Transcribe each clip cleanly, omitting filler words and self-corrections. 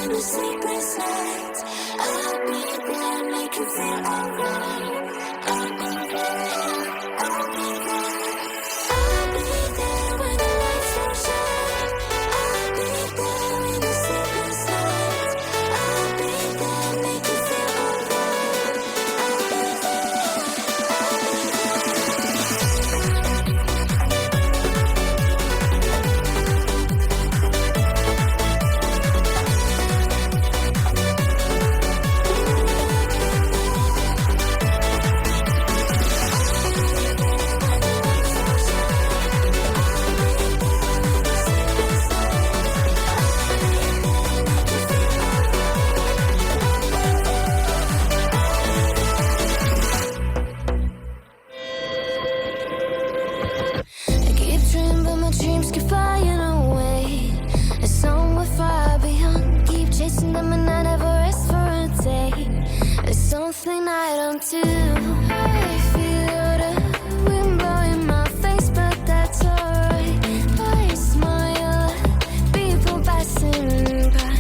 in the sleepless nights. I'll be there, make you feel alright. I'll be there, I'll be there. I'll be there when the lights don't shine. I'll be there in the sleepless nights. I'll be there, make you feel alright. I'll be there, I'll be I keep dreaming, but my dreams keep flying away. And somewhere far beyond, keep chasing them and I never rest for a day. There's something I don't do. I feel the wind blowing my face, but that's alright. I smile at people passing by.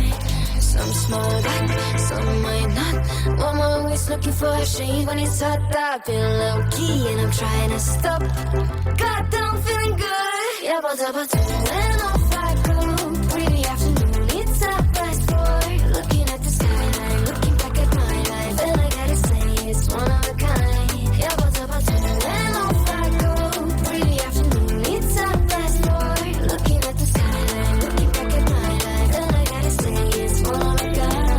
Some smile back, some might not. Well, I'm always looking for a shade when it's hot. I've been low-key and I'm trying to stop. God, that I'm feeling good. Yeah, but when off I go. Pretty afternoon, it's a fast forward. Looking at the skyline, looking back at my life, and I gotta say it's one of a kind. Yeah, but when off I go. Pretty afternoon, it's a fast forward. Looking at the skyline, looking back at my life, and I gotta say it's one of a kind.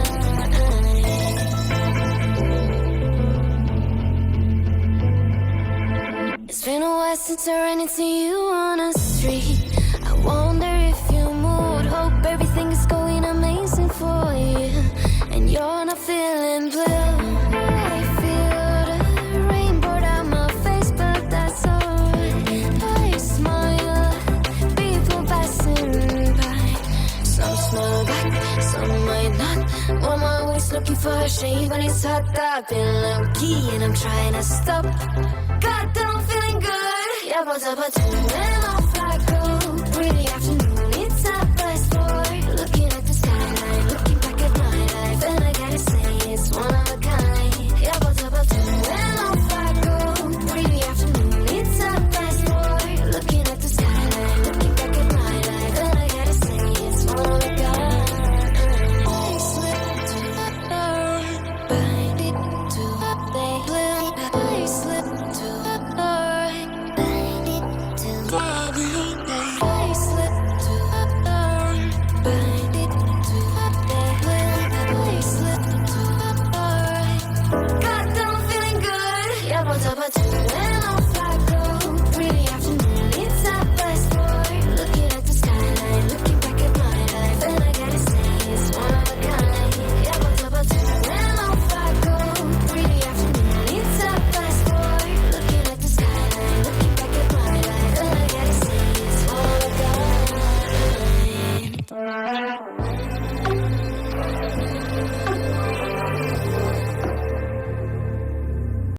It's been a while since I ran into you on the street. I wonder if you moved. Hope everything is going amazing for you, and you're not feeling blue. I feel the rain pour down my face, but that's alright. I smile at people passing by. Some smile back, some might not. Well, I'm always looking for a shade when it's hot. I've been low-key and I'm trying to stop. God, that I'm feeling good. Yeah, but when off I go. Pretty afternoon.